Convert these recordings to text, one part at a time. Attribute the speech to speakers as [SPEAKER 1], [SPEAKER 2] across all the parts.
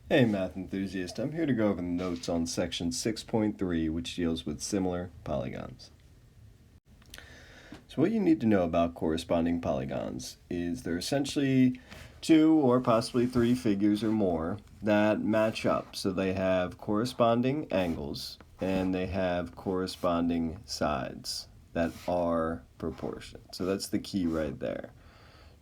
[SPEAKER 1] Hey math enthusiast, I'm here to go over the notes on section 6.3, which deals with similar polygons. So what you need to know about corresponding polygons is they're essentially two or possibly three figures or more that match up. So they have corresponding angles and they have corresponding sides that are proportionate. So that's the key right there.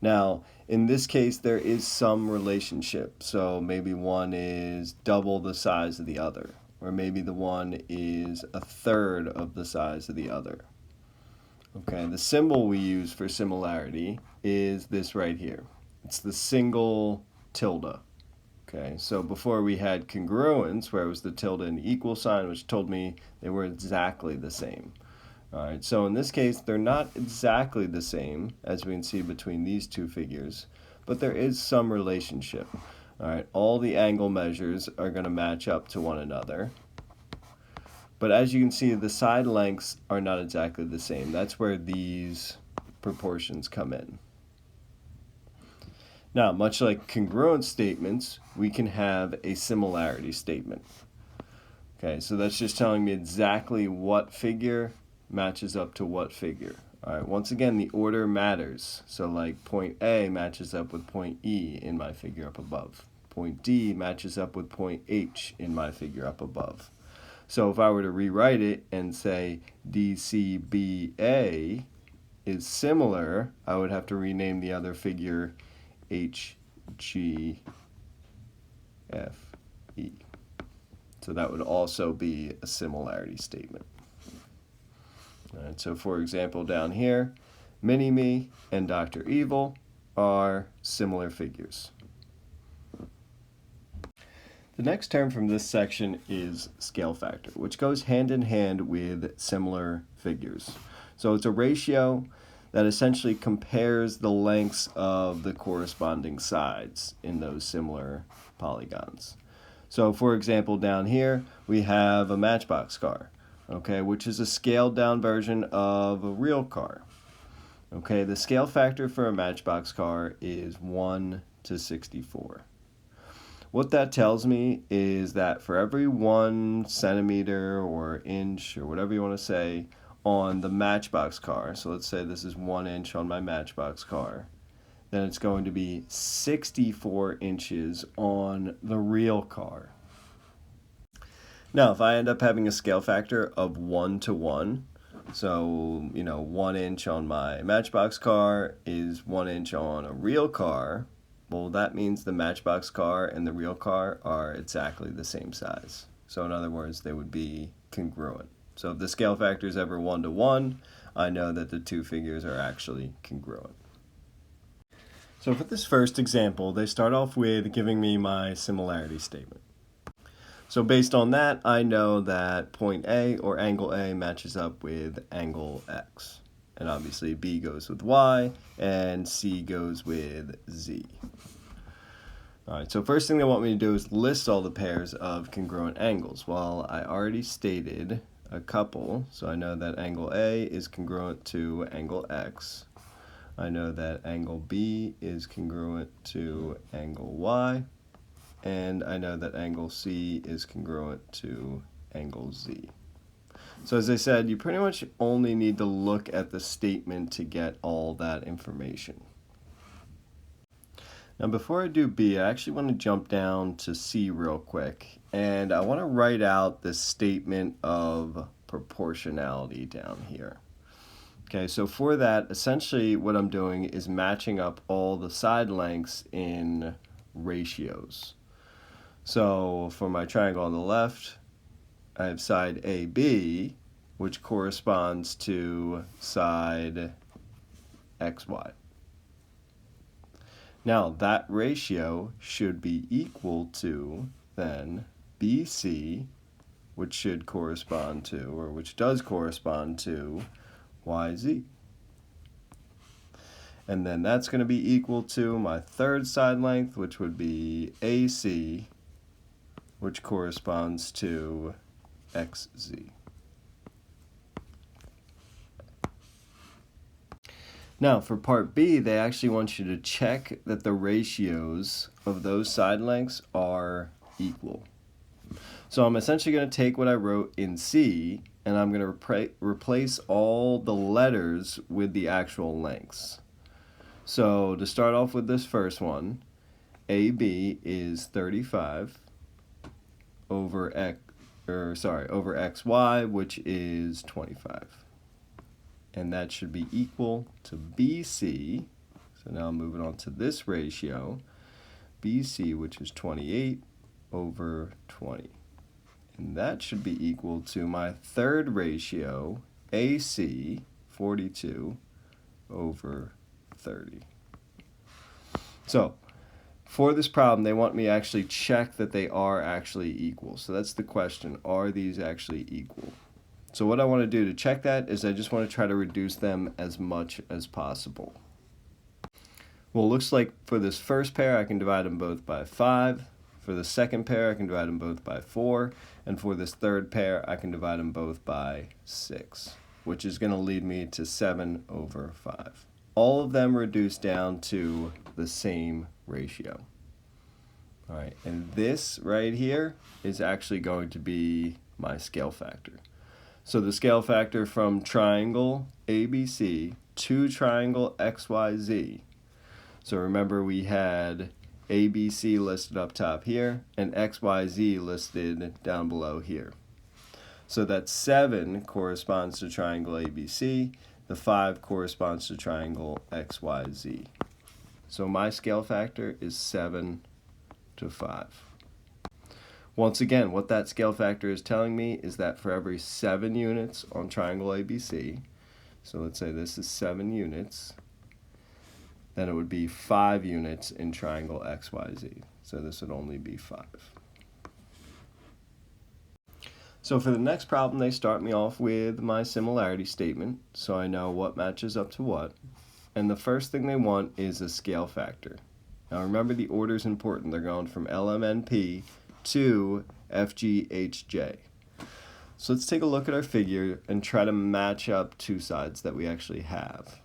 [SPEAKER 1] Now, in this case, there is some relationship. So maybe one is double the size of the other, or maybe the one is a third of the size of the other. Okay, the symbol we use for similarity is this right here. It's the single tilde. Okay, so before we had congruence, where it was the tilde and equal sign, which told me they were exactly the same. All right, so in this case, they're not exactly the same, as we can see between these two figures, but there is some relationship. All right, all the angle measures are going to match up to one another. But as you can see, the side lengths are not exactly the same. That's where these proportions come in. Now, much like congruent statements, we can have a similarity statement. Okay, so that's just telling me exactly what figure matches up to what figure. All right, once again, the order matters. So like point A matches up with point E in my figure up above. Point D matches up with point H in my figure up above. So if I were to rewrite it and say DCBA is similar, I would have to rename the other figure HGFE. So that would also be a similarity statement. All right, so for example, down here, Mini-Me and Dr. Evil are similar figures. The next term from this section is scale factor, which goes hand in hand with similar figures. So it's a ratio that essentially compares the lengths of the corresponding sides in those similar polygons. So for example, down here, we have a Matchbox car, okay, which is a scaled down version of a real car. Okay, the scale factor for a Matchbox car is 1 to 64. What that tells me is that for every 1 centimeter or inch or whatever you want to say on the Matchbox car, so let's say this is 1 inch on my Matchbox car, then it's going to be 64 inches on the real car. Now, if I end up having a scale factor of 1 to 1, so, 1 inch on my Matchbox car is 1 inch on a real car, well, that means the Matchbox car and the real car are exactly the same size. So in other words, they would be congruent. So if the scale factor is ever 1 to 1, I know that the two figures are actually congruent. So for this first example, they start off with giving me my similarity statement. So based on that, I know that point A or angle A matches up with angle X. And obviously B goes with Y and C goes with Z. All right, so first thing they want me to do is list all the pairs of congruent angles. Well, I already stated a couple, so I know that angle A is congruent to angle X. I know that angle B is congruent to angle Y. And I know that angle C is congruent to angle Z. So as I said, you pretty much only need to look at the statement to get all that information. Now before I do B, I actually want to jump down to C real quick, and I want to write out the statement of proportionality down here. Okay, so for that, essentially what I'm doing is matching up all the side lengths in ratios. So for my triangle on the left, I have side AB, which corresponds to side XY. Now that ratio should be equal to then BC, which should correspond to, or which does correspond to, YZ. And then that's going to be equal to my third side length, which would be AC, which corresponds to XZ. Now for part B, they actually want you to check that the ratios of those side lengths are equal. So I'm essentially going to take what I wrote in C and I'm going to replace all the letters with the actual lengths. So to start off with this first one, AB is 35 over over XY, which is 25. And that should be equal to BC. So now I'm moving on to this ratio, BC, which is 28 over 20. And that should be equal to my third ratio, AC, 42 over 30. So for this problem, they want me to actually check that they are actually equal. So that's the question, are these actually equal? So what I want to do to check that is I just want to try to reduce them as much as possible. Well, it looks like for this first pair, I can divide them both by 5. For the second pair, I can divide them both by 4. And for this third pair, I can divide them both by 6, which is going to lead me to 7 over 5. All of them reduce down to the same ratio. All right, and this right here is actually going to be my scale factor. So the scale factor from triangle ABC to triangle XYZ. So remember we had ABC listed up top here and XYZ listed down below here. So that 7 corresponds to triangle ABC, the 5 corresponds to triangle XYZ. So my scale factor is 7 to 5. Once again, what that scale factor is telling me is that for every 7 units on triangle ABC, so let's say this is 7 units, then it would be 5 units in triangle XYZ. So this would only be 5. So for the next problem, they start me off with my similarity statement, so I know what matches up to what. And the first thing they want is a scale factor. Now remember, the order is important. They're going from LMNP to FGHJ. So let's take a look at our figure and try to match up two sides that we actually have.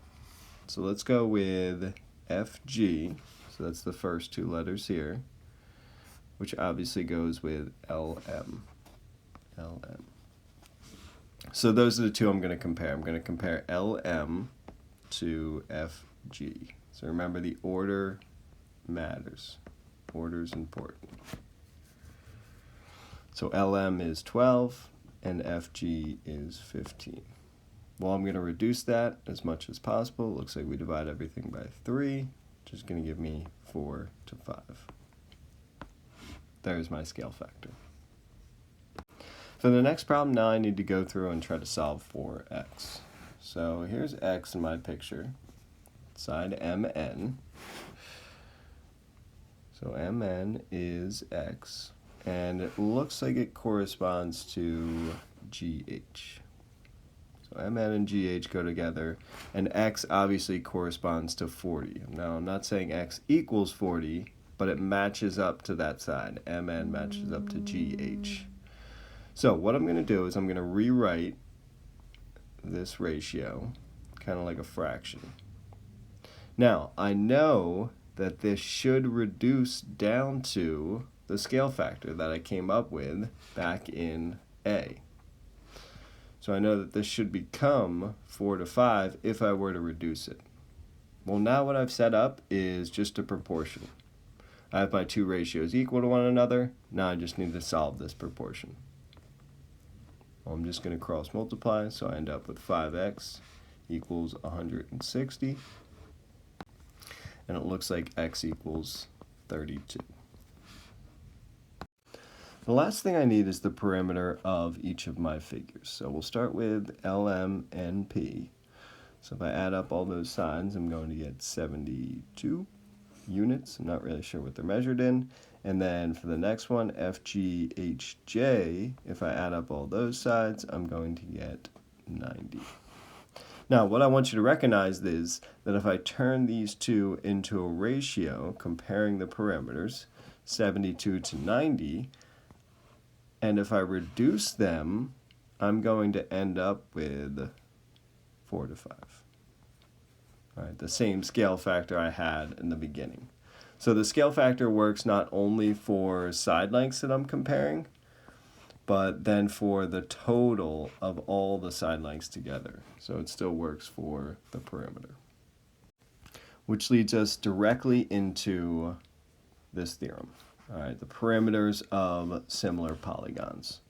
[SPEAKER 1] So let's go with FG, so that's the first 2 letters here, which obviously goes with LM. So those are the 2 I'm going to compare. I'm going to compare LM to FG. So remember, the order matters. Order is important. So LM is 12 and FG is 15. Well, I'm going to reduce that as much as possible. Looks like we divide everything by 3, which is going to give me 4 to 5. There's my scale factor. For the next problem, now I need to go through and try to solve for x. So here's x in my picture, side MN. So MN is x, and it looks like it corresponds to GH. So MN and GH go together, and x obviously corresponds to 40. Now, I'm not saying x equals 40, but it matches up to that side. MN matches up to GH. So what I'm going to do is I'm going to rewrite this ratio kind of like a fraction. Now, I know that this should reduce down to the scale factor that I came up with back in A. So I know that this should become 4 to 5 if I were to reduce it. Well, now what I've set up is just a proportion. I have my 2 ratios equal to one another. Now I just need to solve this proportion. Well, I'm just going to cross multiply, so I end up with 5x equals 160. And it looks like x equals 32. The last thing I need is the perimeter of each of my figures. So we'll start with LM and P. So if I add up all those sides, I'm going to get 72 units. I'm not really sure what they're measured in. And then for the next one, FGHJ, if I add up all those sides, I'm going to get 90. Now, what I want you to recognize is that if I turn these 2 into a ratio, comparing the parameters, 72 to 90, and if I reduce them, I'm going to end up with 4 to 5. All right, the same scale factor I had in the beginning. So the scale factor works not only for side lengths that I'm comparing, but then for the total of all the side lengths together. So it still works for the perimeter. Which leads us directly into this theorem. All right, the perimeters of similar polygons.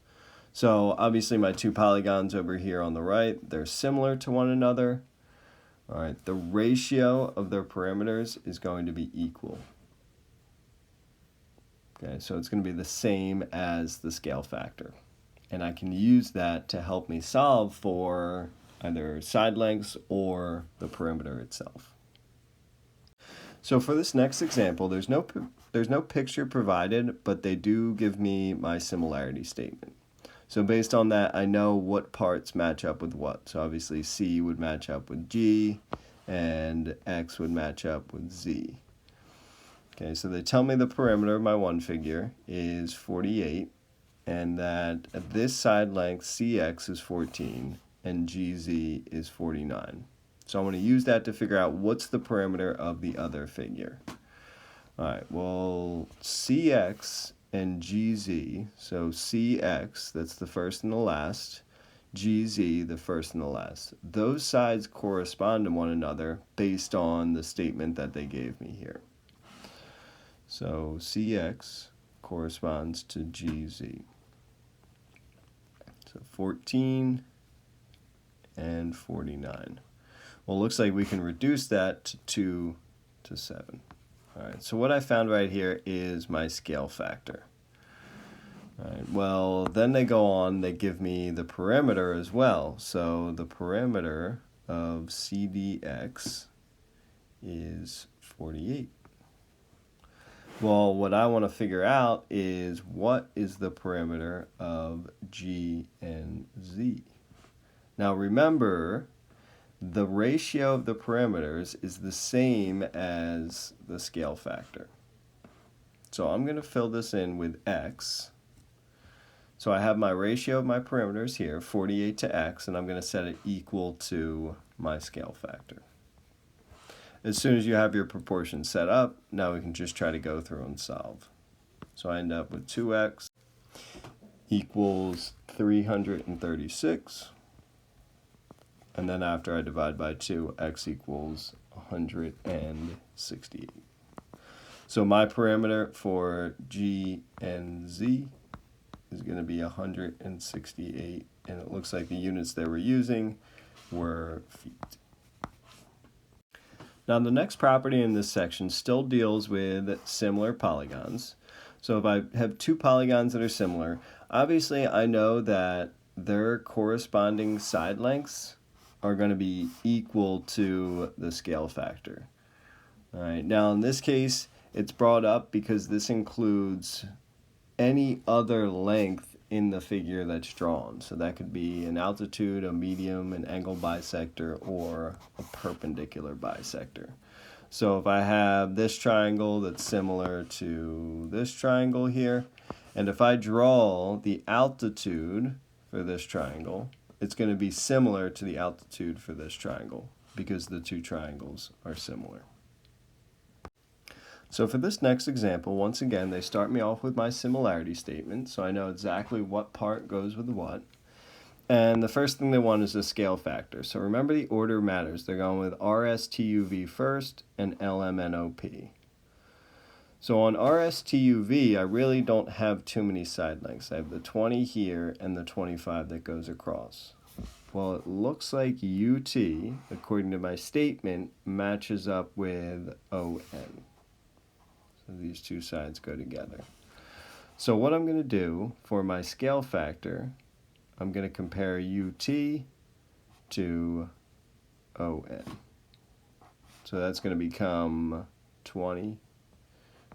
[SPEAKER 1] So obviously my two polygons over here on the right, they're similar to one another. All right, the ratio of their perimeters is going to be equal. Okay, so it's going to be the same as the scale factor. And I can use that to help me solve for either side lengths or the perimeter itself. So for this next example, there's no picture provided, but they do give me my similarity statement. So based on that, I know what parts match up with what. So obviously C would match up with G, and X would match up with Z. Okay, so they tell me the perimeter of my one figure is 48, and that this side length CX is 14, and GZ is 49. So I want to use that to figure out what's the perimeter of the other figure. All right, well, CX and GZ, so CX, that's the first and the last, GZ, the first and the last. Those sides correspond to one another based on the statement that they gave me here. So CX corresponds to GZ. So 14 and 49. Well, it looks like we can reduce that to 2 to 7. All right, so what I found right here is my scale factor. All right, well, then they go on, they give me the perimeter as well. So the perimeter of CDX is 48. Well, what I want to figure out is what is the perimeter of G and Z. Now remember, the ratio of the perimeters is the same as the scale factor. So I'm going to fill this in with X. So I have my ratio of my perimeters here, 48 to X, and I'm going to set it equal to my scale factor. As soon as you have your proportions set up, now we can just try to go through and solve. So I end up with 2X equals 336. And then after I divide by 2, X equals 168. So my perimeter for G and Z is going to be 168, and it looks like the units they were using were feet. Now the next property in this section still deals with similar polygons. So if I have two polygons that are similar, obviously I know that their corresponding side lengths are going to be equal to the scale factor. All right, now in this case, it's brought up because this includes any other length in the figure that's drawn. So that could be an altitude, a medium, an angle bisector, or a perpendicular bisector. So if I have this triangle that's similar to this triangle here, and if I draw the altitude for this triangle, it's going to be similar to the altitude for this triangle because the two triangles are similar. So for this next example, once again, they start me off with my similarity statement, so I know exactly what part goes with what. And the first thing they want is a scale factor. So remember, the order matters. They're going with RSTUV first and LMNOP. So on RSTUV, I really don't have too many side lengths. I have the 20 here and the 25 that goes across. Well, it looks like UT, according to my statement, matches up with ON. So these two sides go together. So what I'm going to do for my scale factor, I'm going to compare UT to ON. So that's going to become 20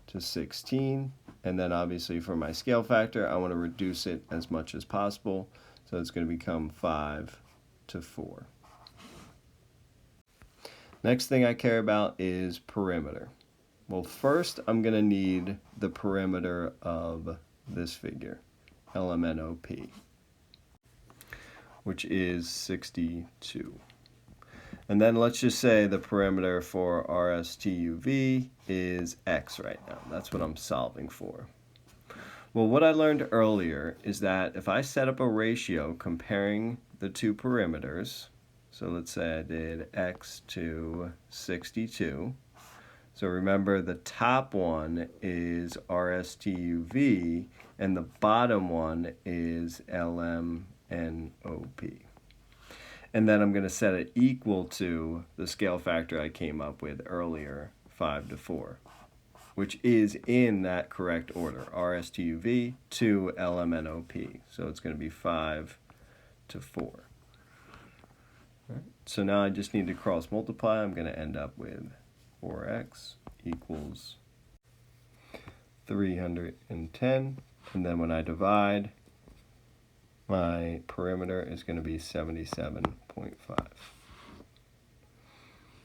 [SPEAKER 1] to 16. And then obviously for my scale factor, I want to reduce it as much as possible. So it's going to become 5 to 4. Next thing I care about is perimeter. Well, first I'm going to need the perimeter of this figure, LMNOP, which is 62. And then let's just say the perimeter for RSTUV is x right now. That's what I'm solving for. Well, what I learned earlier is that if I set up a ratio comparing the two perimeters, so let's say I did x to 62. So remember, the top one is RSTUV and the bottom one is LMNOP. And then I'm going to set it equal to the scale factor I came up with earlier, 5 to 4, which is in that correct order, RSTUV to LMNOP. So it's going to be 5 to 4. Right. So now I just need to cross multiply. I'm going to end up with 4x equals 310. And then when I divide, my perimeter is going to be 77.5.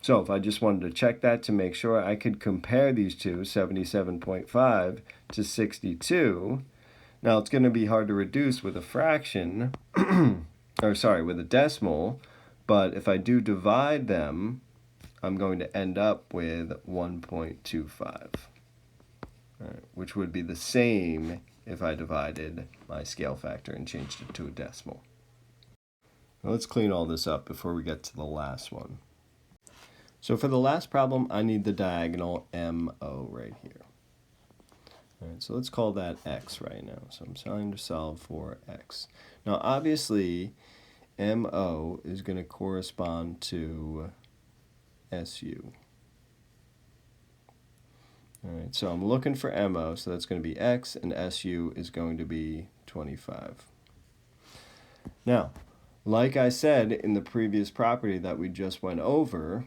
[SPEAKER 1] So if I just wanted to check that to make sure I could compare these two, 77.5 to 62, now it's going to be hard to reduce with a fraction, or sorry, with a decimal, but if I do divide them, I'm going to end up with 1.25, right, which would be the same if I divided my scale factor and changed it to a decimal. Now let's clean all this up before we get to the last one. So for the last problem, I need the diagonal MO right here. All right, so let's call that x right now. So I'm trying to solve for x. Now obviously, MO is going to correspond to SU. All right, so I'm looking for MO, so that's going to be x, and SU is going to be 25. Now, like I said in the previous property that we just went over,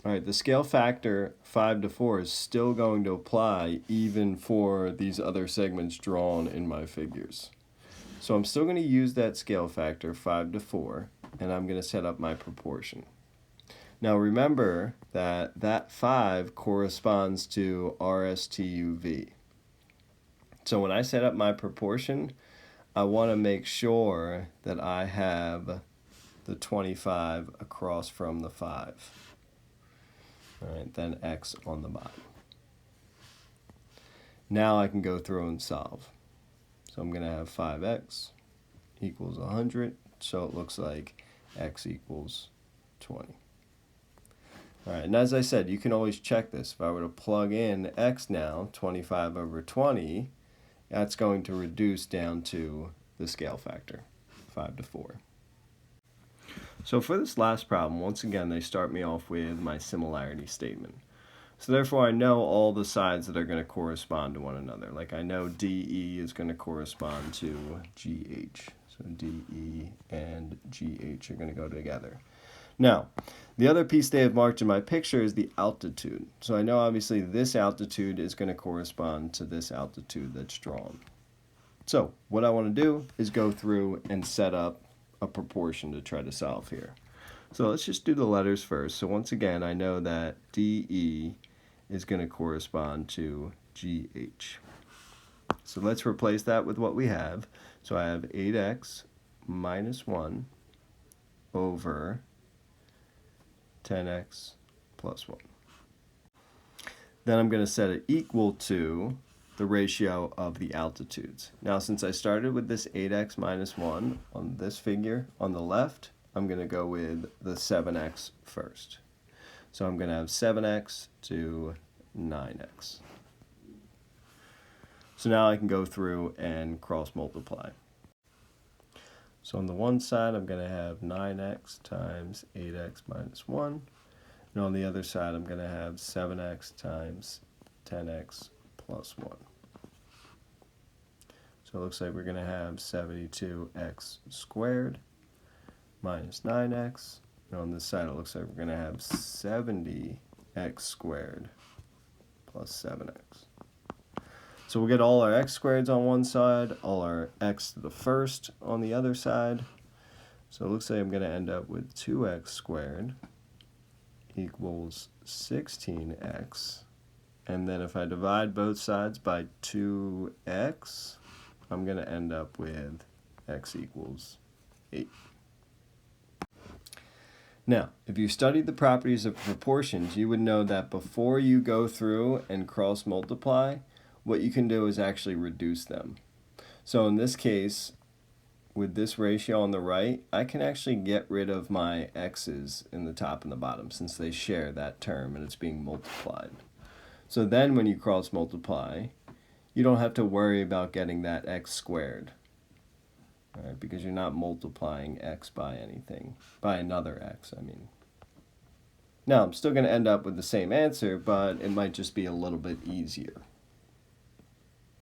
[SPEAKER 1] all right, the scale factor 5 to 4 is still going to apply even for these other segments drawn in my figures. So I'm still going to use that scale factor 5 to 4, and I'm going to set up my proportion. Now remember that that 5 corresponds to RSTUV. So when I set up my proportion, I want to make sure that I have the 25 across from the 5. All right, then x on the bottom. Now I can go through and solve. So I'm going to have 5x equals 100, so it looks like x equals 20. All right, and as I said, you can always check this. If I were to plug in x now, 25 over 20, that's going to reduce down to the scale factor, 5 to 4. So for this last problem, once again, they start me off with my similarity statement. So therefore, I know all the sides that are going to correspond to one another. Like I know DE is going to correspond to GH. So DE and GH are going to go together. Now, the other piece they have marked in my picture is the altitude. So I know obviously this altitude is going to correspond to this altitude that's drawn. So what I want to do is go through and set up a proportion to try to solve here. So let's just do the letters first. So once again, I know that DE is going to correspond to GH. So let's replace that with what we have. So I have 8x minus 1 over 10x plus 1. Then I'm going to set it equal to the ratio of the altitudes. Now since I started with this 8x minus 1 on this figure on the left, I'm going to go with the 7x first. So I'm going to have 7x to 9x. So now I can go through and cross multiply. So on the one side, I'm going to have 9x times 8x minus 1. And on the other side, I'm going to have 7x times 10x plus 1. So it looks like we're going to have 72x squared minus 9x. And on this side, it looks like we're going to have 70x squared plus 7x. So we'll get all our x squareds on one side, all our x to the first on the other side. So it looks like I'm going to end up with 2x squared equals 16x. And then if I divide both sides by 2x, I'm going to end up with x equals 8. Now, if you studied the properties of proportions, you would know that before you go through and cross multiply, what you can do is actually reduce them. So in this case, with this ratio on the right, I can actually get rid of my x's in the top and the bottom since they share that term and it's being multiplied. So then when you cross multiply, you don't have to worry about getting that x squared. All right, because you're not multiplying x by anything, by another x, I mean. Now, I'm still going to end up with the same answer, but it might just be a little bit easier.